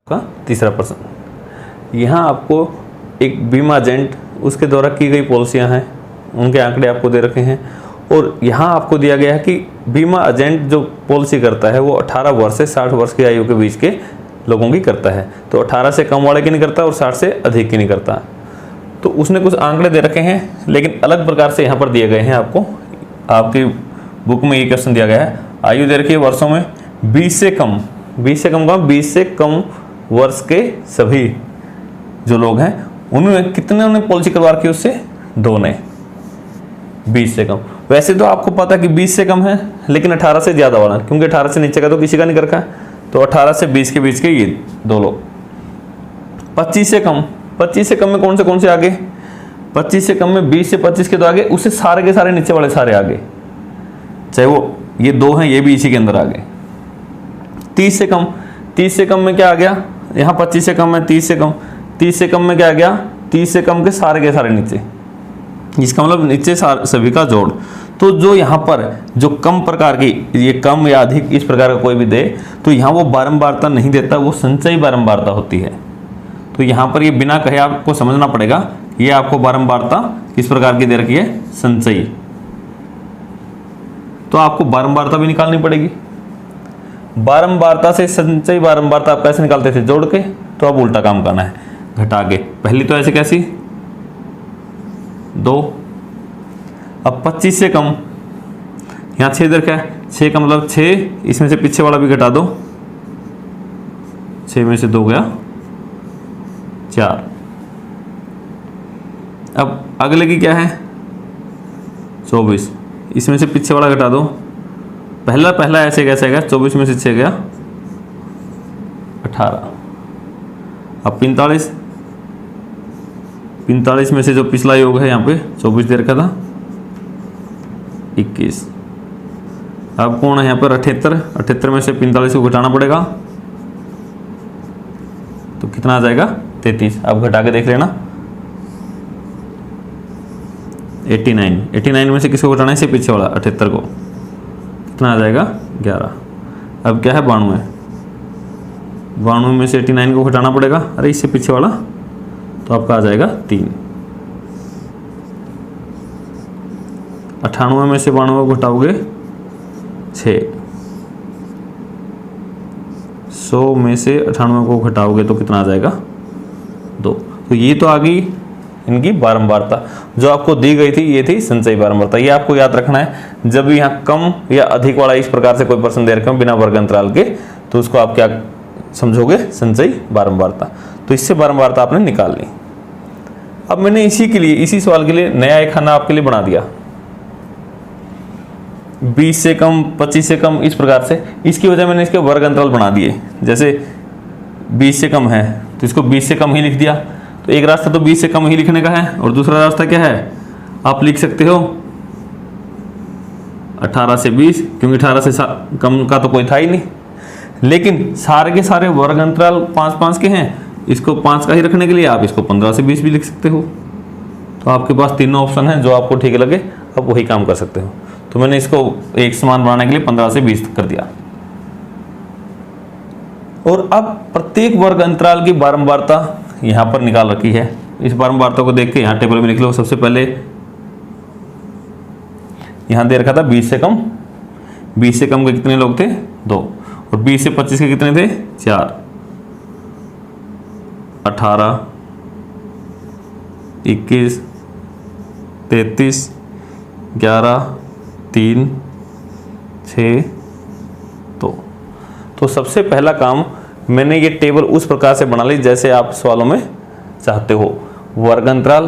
का तीसरा प्रश्न, यहाँ आपको एक बीमा एजेंट उसके द्वारा की गई पॉलिसियाँ हैं, उनके आंकड़े आपको दे रखे हैं और यहाँ आपको दिया गया है कि बीमा एजेंट जो पॉलिसी करता है वो 18 वर्ष से 60 वर्ष की आयु के बीच के लोगों की करता है। तो 18 से कम वाले की नहीं करता और 60 से अधिक की नहीं करता। तो उसने कुछ आंकड़े दे रखे हैं लेकिन अलग प्रकार से यहाँ पर दिए गए हैं। आपको आपकी बुक में ये क्वेश्चन दिया गया है, आयु दे रखी है वर्षों में 20 से कम 20 से कम वर्ष के सभी जो लोग हैं उन्होंने कितने ने पॉलिसी करवा रखी है, उससे 2 ने 20 से कम। वैसे तो आपको पता है कि 20 से कम है लेकिन 18 से ज़्यादा वाला, क्योंकि 18 से नीचे का तो किसी का नहीं कर रखा है। तो 18 से 20 के बीच के ये 2 लोग। 25 से कम में कौन से आगे? 25 से कम में 20 से 25 के तो आगे, उससे सारे के सारे नीचे वाले सारे आगे, चाहे वो ये 2 हैं ये भी इसी के अंदर आगे। 30 से कम में क्या आ गया? यहाँ 25 से कम है, 30 से कम में क्या आ गया? 30 से कम के सारे नीचे, इसका मतलब नीचे सभी का जोड़। तो जो यहाँ पर जो कम प्रकार की, ये कम या अधिक इस प्रकार का कोई भी दे तो यहाँ वो बारंबारता नहीं देता, वो संचयी बारंबारता होती है। तो यहाँ पर ये बिना कहे आपको समझना पड़ेगा, ये आपको बारंबारता किस प्रकार की दे रखी है? संचयी। तो आपको बारंबारता भी निकालनी पड़ेगी। बारंबारता से संचयी बारंबारता आप कैसे निकालते थे? जोड़ के। तो अब उल्टा काम करना है, घटा के। पहली तो ऐसे कैसी? 2। अब 25 से कम, यहाँ 6 दे रखा है, 6 का मतलब 6, इसमें से पीछे वाला भी घटा दो, 6 में से 2 गया 4। अब अगले की क्या है? 24, इसमें से पीछे वाला घटा दो। पहला ऐसे कैसे गया? 24 में से 6 गया 18। अब 45 में से जो पिछला योग है यहाँ पे 24 दे रखा था 21। अब कौन है यहाँ पर? 78 में से 45 को घटाना पड़ेगा तो कितना आ जाएगा? 33। अब घटा के देख लेना। 89 में से किसको घटाना है? इसे पीछे वाला 78 को, कितना आ जाएगा? 11। अब क्या है? 92 में से 89 को घटाना पड़ेगा, अरे इससे पीछे वाला, तो आपका आ जाएगा 3। 98 में से 92 को घटाओगे 6। 100 में से 98 को घटाओगे तो कितना आ जाएगा? 2। तो ये तो आ गई इनकी बारंबारता। जो आपको दी गई थी ये थी संचयी बारंबारता। ये आपको याद रखना है। जब भी यहाँ कम या अधिक वाला इस प्रकार से कोई प्रश्न दे रखे हो बिना वर्ग अंतराल के, तो उसको आप क्या समझोगे? संचयी बारंबारता। तो इससे बारंबारता आपने निकाल ली। अब मैंने इसी सवाल के लिए नया एक खाना आपके लिए बना दिया। 20 से कम, 25 से कम, इस प्रकार से। इसकी वजह मैंने इसके वर्ग अंतराल बना दिए। जैसे 20 से कम है तो इसको 20 से कम ही लिख दिया। तो एक रास्ता तो 20 से कम ही लिखने का है और दूसरा रास्ता क्या है? आप लिख सकते हो 18 से 20, क्योंकि 18 से कम का तो कोई था ही नहीं। लेकिन सारे के सारे वर्ग अंतराल 5-5 के हैं, इसको 5 का ही रखने के लिए आप इसको 15 से 20 भी लिख सकते हो। तो आपके पास तीनों ऑप्शन हैं, जो आपको ठीक लगे आप वही काम कर सकते हो। तो मैंने इसको एक समान बनाने के लिए 15 से 20 कर दिया। और अब प्रत्येक वर्ग अंतराल की बारंबारता यहाँ पर निकाल रखी है। इस बारंबारता को देख के यहाँ टेबल में लिख लो। सबसे पहले यहाँ दे रखा था 20 से कम। 20 से कम के कितने लोग थे? 2। और 20 से 25 के कितने थे? 4। 18, 21, 33, 11, 3, 6, 2। तो सबसे पहला काम मैंने ये टेबल उस प्रकार से बना ली जैसे आप सवालों में चाहते हो। वर्ग अंतराल,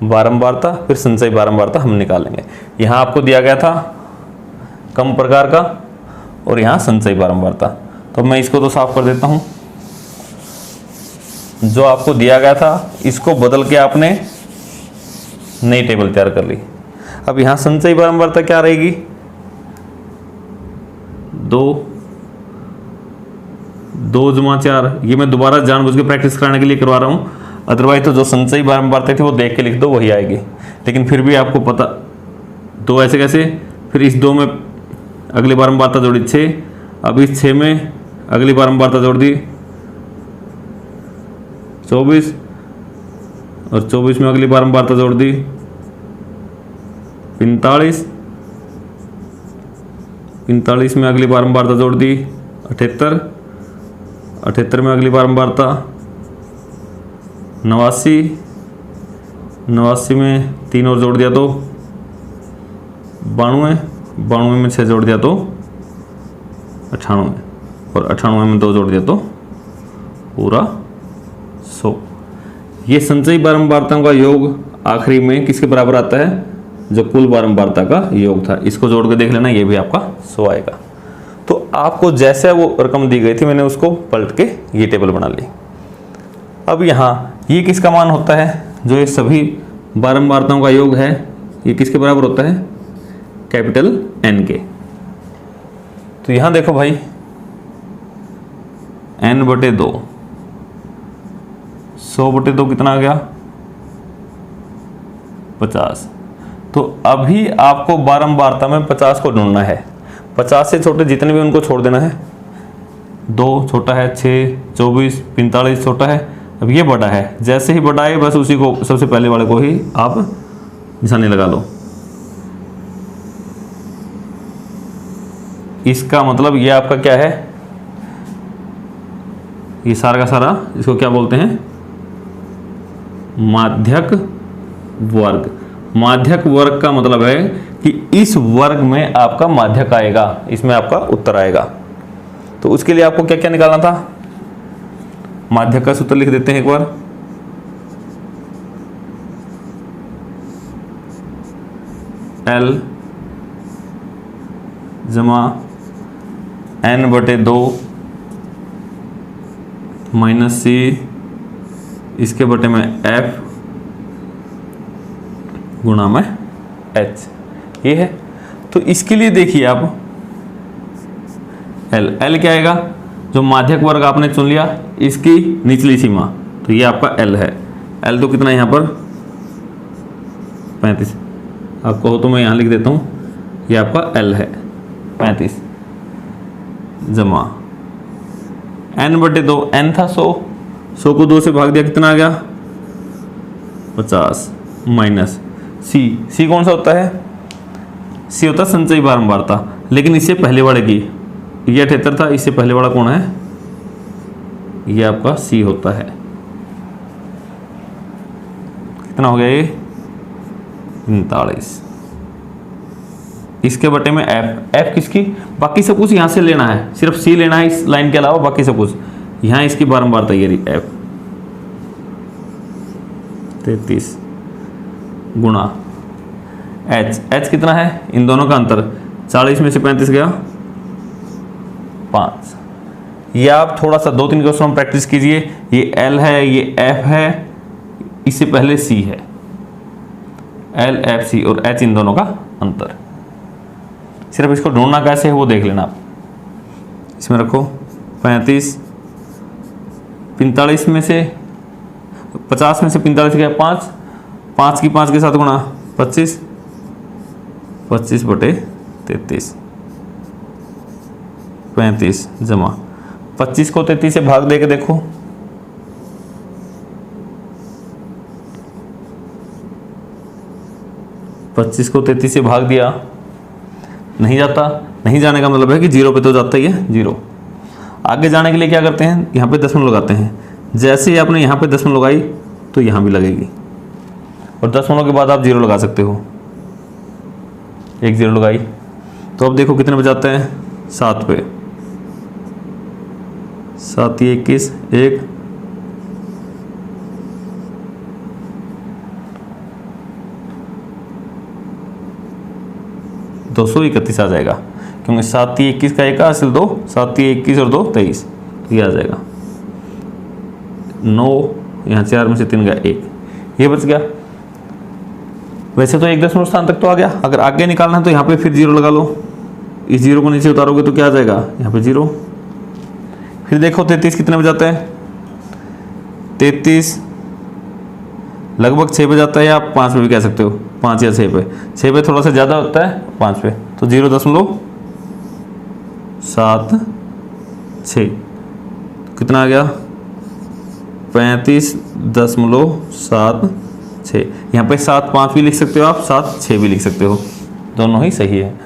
बारंबारता, फिर संचयी बारंबारता हम निकालेंगे। यहाँ आपको दिया गया था कम प्रकार का और यहाँ संचयी बारंबारता। तो मैं इसको तो साफ कर देता हूँ। जो आपको दिया गया था इसको बदल के आपने नई टेबल तैयार कर ली। अब यहाँ संचयी बारंबारता क्या रहेगी? 2 जमा 4। ये मैं दोबारा जानबूझ के प्रैक्टिस कराने के लिए करवा रहा हूँ। अदरवाइज तो जो संचयी बारंबारता थी वो देख के लिख दो, वही आएगी। लेकिन फिर भी आपको पता, 2 ऐसे कैसे? फिर इस 2 में अगली बारंबारता जोड़ी 6। अब इस 6 में अगली बारंबारता जोड़ दी 24 और 24 में अगली बारंबारता जोड़ दी 45, 45 में अगली बारंबारता जोड़ दी 78, 78 में अगली बारंबारता 89, 89 में 3 और जोड़ दिया तो 92, 92 में 6 जोड़ दिया तो 98 और 98 में 2 जोड़ दिया तो पूरा 100। ये संचयी बारंबारताओं का योग आखिरी में किसके बराबर आता है? जो कुल बारंबारता का योग था। इसको जोड़ के देख लेना, ये भी आपका 100 आएगा। तो आपको जैसे वो रकम दी गई थी मैंने उसको पलट के ये टेबल बना ली। अब यहाँ ये किसका मान होता है? जो ये सभी बारंबारताओं का योग है ये किसके बराबर होता है? कैपिटल N के। तो यहाँ देखो भाई n/2, 100/2 कितना आ गया? 50। तो अभी आपको बारंबारता में 50 को ढूंढना है। 50 से छोटे जितने भी उनको छोड़ देना है। 2 छोटा है, 6, 24, 45 छोटा है। अब ये बड़ा है, जैसे ही बड़ा है बस उसी को सबसे पहले वाले को ही आप निशानी लगा लो। इसका मतलब ये आपका क्या है? ये सारा का सारा इसको क्या बोलते हैं? माध्यक वर्ग। माध्यक वर्ग का मतलब है कि इस वर्ग में आपका माध्यक आएगा, इसमें आपका उत्तर आएगा। तो उसके लिए आपको क्या क्या निकालना था? माध्यक का सूत्र लिख देते हैं एक बार। L जमा n/2 माइनस C इसके बटे में F गुणा में H, ये है। तो इसके लिए देखिए आप L क्या आएगा? जो माध्यक वर्ग आपने चुन लिया इसकी निचली सीमा, तो ये आपका L है। L तो कितना है यहाँ पर? 35। आप कहो तो मैं यहाँ लिख देता हूँ, ये आपका L है 35 जमा n/2, n था 100, 100 को 2 से भाग दिया कितना आ गया? 50 माइनस C कौन सा होता है? C होता है संचयी बारंबारता, लेकिन इससे पहले वाले की, ये 78 था, इससे पहले वाला कौन है? ये आपका C होता है। कितना हो गया ये? 39। इसके बटे में F किसकी? बाकी सब कुछ यहाँ से लेना है, सिर्फ C लेना है इस लाइन के अलावा, बाकी सब कुछ यहाँ इसकी बारंबारता ये रही F 33 गुणा H कितना है? इन दोनों का अंतर 40 में से 35 गया 5। ये आप थोड़ा सा 2-3 क्वेश्चन में प्रैक्टिस कीजिए। ये L है, ये F है, इससे पहले C है, L F C और H इन दोनों का अंतर। सिर्फ इसको ढूंढना कैसे है वो देख लेना आप। इसमें रखो 35, 45 में से 50 में से 45 गया 5, 5 की 5 के साथ गुणा 25, 25/33 35 जमा 25 को 33 से भाग दे के देखो, पच्चीस को 33 से भाग दिया, नहीं जाता। नहीं जाने का मतलब है कि 0 पे तो जाता ही है 0। आगे जाने के लिए क्या करते हैं? यहाँ पे दशमलव लगाते हैं। जैसे ही आपने यहाँ पे दशमलव लगाई तो यहाँ भी लगेगी, और दशमलव के बाद आप 0 लगा सकते हो। एक 0 लगाई तो अब देखो कितने बजाते हैं? 7 पे, 7 21 1 231 आ जाएगा, क्योंकि 7 21 का 1 हासिल 2, 7 21 और 2 23, ये आ जाएगा 9। यहाँ 4 में से 3 गया 1, ये बच गया। वैसे तो 1 दशमलव स्थान तक तो आ गया। अगर आगे निकालना है तो यहाँ पे फिर 0 लगा लो। इस 0 को नीचे उतारोगे तो क्या आ जाएगा? यहाँ पे 0। फिर देखो 33 कितने बजाते हैं? 33 लगभग 6 पे जाता है, या आप 5 पे भी कह सकते हो, 5 या 6 पे। 6 पे थोड़ा सा ज़्यादा होता है 5 पे, तो 0.76 कितना आ गया? 35.76। यहाँ पे 7.5 भी लिख सकते हो आप, 7.6 भी लिख सकते हो, दोनों ही सही है।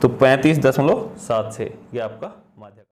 तो 35.76 ये आपका माध्यक